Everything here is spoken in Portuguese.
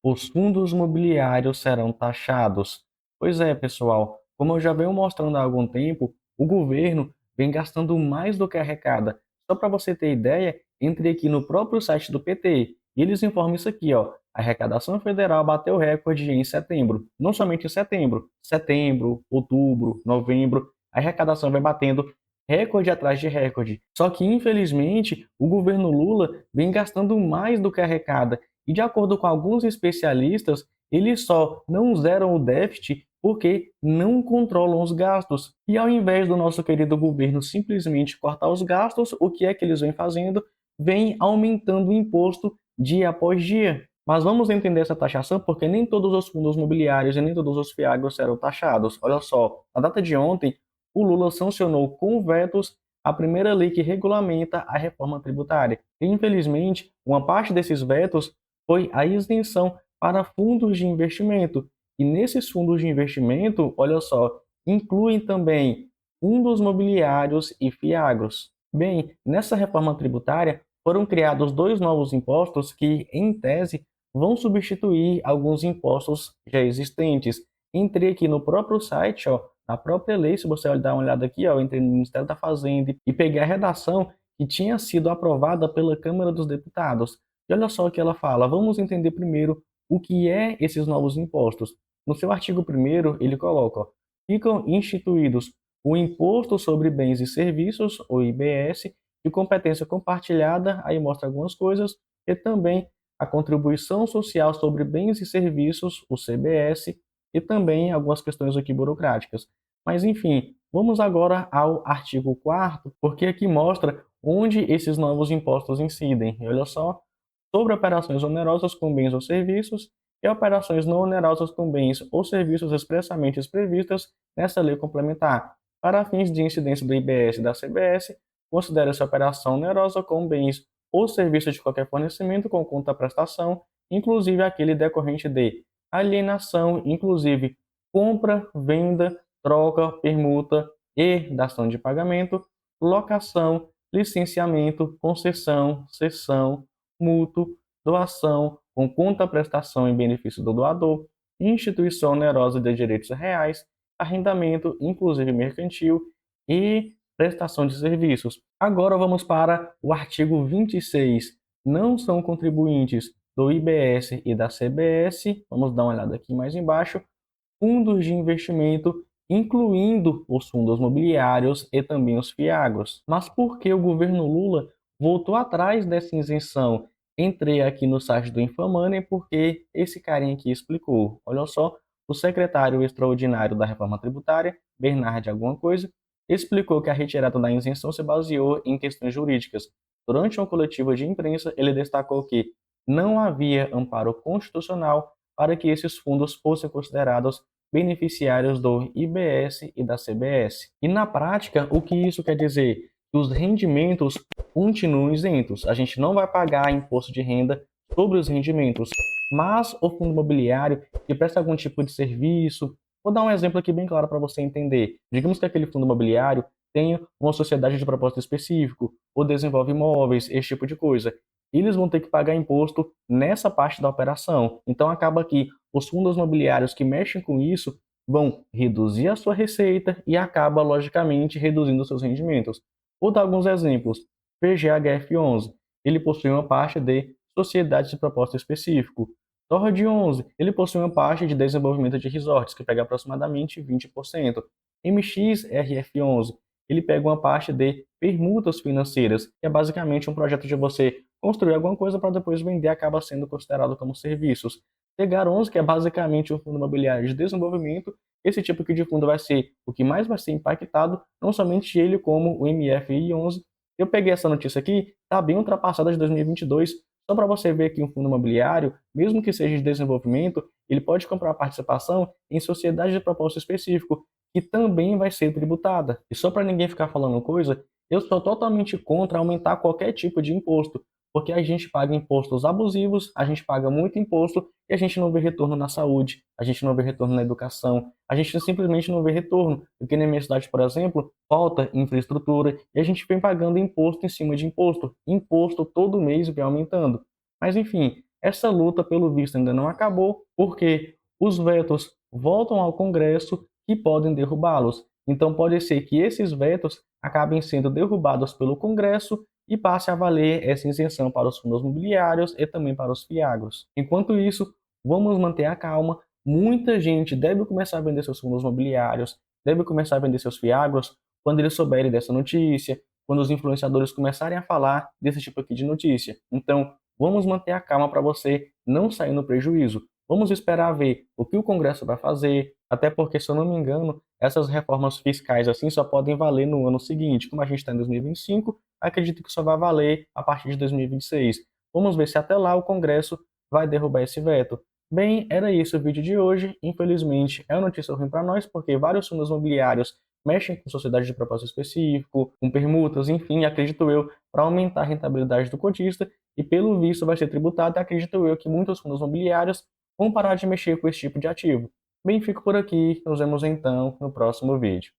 Os fundos imobiliários serão taxados. Pois é, pessoal, como eu já venho mostrando há algum tempo, o governo vem gastando mais do que arrecada. Só para você ter ideia, entre aqui no próprio site do PT e eles informam isso aqui, ó. A arrecadação federal bateu recorde em setembro. Não somente em setembro, outubro, novembro, a arrecadação vai batendo recorde atrás de recorde. Só que, infelizmente, o governo Lula vem gastando mais do que arrecada. E de acordo com alguns especialistas, eles só não zeram o déficit porque não controlam os gastos. E ao invés do nosso querido governo simplesmente cortar os gastos, o que é que eles vêm fazendo? Vem aumentando o imposto dia após dia. Mas vamos entender essa taxação porque nem todos os fundos imobiliários e nem todos os fiagros serão taxados. Olha só, na data de ontem, o Lula sancionou com vetos a primeira lei que regulamenta a reforma tributária. E, infelizmente, uma parte desses vetos foi a isenção para fundos de investimento. E nesses fundos de investimento, olha só, incluem também fundos imobiliários e fiagros. Bem, nessa reforma tributária foram criados dois novos impostos que, em tese, vão substituir alguns impostos já existentes. Entrei aqui no próprio site, ó, na própria lei, se você dar uma olhada aqui, ó, eu entrei no Ministério da Fazenda e peguei a redação que tinha sido aprovada pela Câmara dos Deputados. E olha só o que ela fala. Vamos entender primeiro o que é esses novos impostos. No seu artigo 1º, ele coloca, ó, ficam instituídos o Imposto sobre Bens e Serviços, o IBS, de competência compartilhada, aí mostra algumas coisas, e também a Contribuição Social sobre Bens e Serviços, o CBS, e também algumas questões aqui burocráticas. Mas enfim, vamos agora ao artigo 4º, porque aqui mostra onde esses novos impostos incidem. E olha só, sobre operações onerosas com bens ou serviços e operações não onerosas com bens ou serviços expressamente previstas nessa lei complementar. Para fins de incidência do IBS e da CBS, considera-se operação onerosa com bens ou serviços de qualquer fornecimento com conta-prestação, inclusive aquele decorrente de alienação, inclusive compra, venda, troca, permuta e dação de pagamento, locação, licenciamento, concessão, cessão, mútuo, doação com conta-prestação em benefício do doador, instituição onerosa de direitos reais, arrendamento, inclusive mercantil, e prestação de serviços. Agora vamos para o artigo 26. Não são contribuintes do IBS e da CBS, vamos dar uma olhada aqui mais embaixo, fundos de investimento, incluindo os fundos imobiliários e também os fiagros. Mas por que o governo Lula voltou atrás dessa isenção? Entrei aqui no site do Infomoney porque esse carinha aqui explicou. Olha só, o secretário extraordinário da reforma tributária, Bernard alguma coisa, explicou que a retirada da isenção se baseou em questões jurídicas. Durante uma coletiva de imprensa, ele destacou que não havia amparo constitucional para que esses fundos fossem considerados beneficiários do IBS e da CBS. E na prática, o que isso quer dizer? Que os rendimentos continuam isentos. A gente não vai pagar imposto de renda sobre os rendimentos, mas o fundo imobiliário que presta algum tipo de serviço, vou dar um exemplo aqui bem claro para você entender. Digamos que aquele fundo imobiliário tenha uma sociedade de propósito específico, ou desenvolve imóveis, esse tipo de coisa. Eles vão ter que pagar imposto nessa parte da operação. Então acaba que os fundos imobiliários que mexem com isso vão reduzir a sua receita e acaba, logicamente, reduzindo os seus rendimentos. Vou dar alguns exemplos. PGHF11, ele possui uma parte de sociedades de propósito específico. Torre 11, ele possui uma parte de desenvolvimento de resorts, que pega aproximadamente 20%. MXRF11, ele pega uma parte de permutas financeiras, que é basicamente um projeto de você construir alguma coisa para depois vender, acaba sendo considerado como serviços. Tegar 11, que é basicamente um fundo imobiliário de desenvolvimento, esse tipo de fundo vai ser o que mais vai ser impactado, não somente ele, como o MFI 11. Eu peguei essa notícia aqui, está bem ultrapassada de 2022, só para você ver que um fundo imobiliário, mesmo que seja de desenvolvimento, ele pode comprar participação em sociedade de propósito específico, que também vai ser tributada. E só para ninguém ficar falando coisa, eu sou totalmente contra aumentar qualquer tipo de imposto, porque a gente paga impostos abusivos, a gente paga muito imposto e a gente não vê retorno na saúde, a gente não vê retorno na educação, a gente simplesmente não vê retorno, porque na minha cidade, por exemplo, falta infraestrutura e a gente vem pagando imposto em cima de imposto, imposto todo mês vem aumentando. Mas enfim, essa luta, pelo visto, ainda não acabou, porque os vetos voltam ao Congresso e podem derrubá-los. Então, pode ser que esses vetos acabem sendo derrubados pelo Congresso e passe a valer essa isenção para os fundos imobiliários e também para os fiagros. Enquanto isso, vamos manter a calma. Muita gente deve começar a vender seus fundos imobiliários, deve começar a vender seus fiagros quando eles souberem dessa notícia, quando os influenciadores começarem a falar desse tipo aqui de notícia. Então, vamos manter a calma para você não sair no prejuízo. Vamos esperar ver o que o Congresso vai fazer, até porque, se eu não me engano, essas reformas fiscais assim só podem valer no ano seguinte. Como a gente está em 2025, acredito que só vai valer a partir de 2026. Vamos ver se até lá o Congresso vai derrubar esse veto. Bem, era isso o vídeo de hoje. Infelizmente, é uma notícia ruim para nós, porque vários fundos imobiliários mexem com sociedade de propósito específico, com permutas, enfim, acredito eu, para aumentar a rentabilidade do cotista, e pelo visto vai ser tributado, acredito eu que muitos fundos imobiliários vão parar de mexer com esse tipo de ativo. Bem, fico por aqui, nos vemos então no próximo vídeo.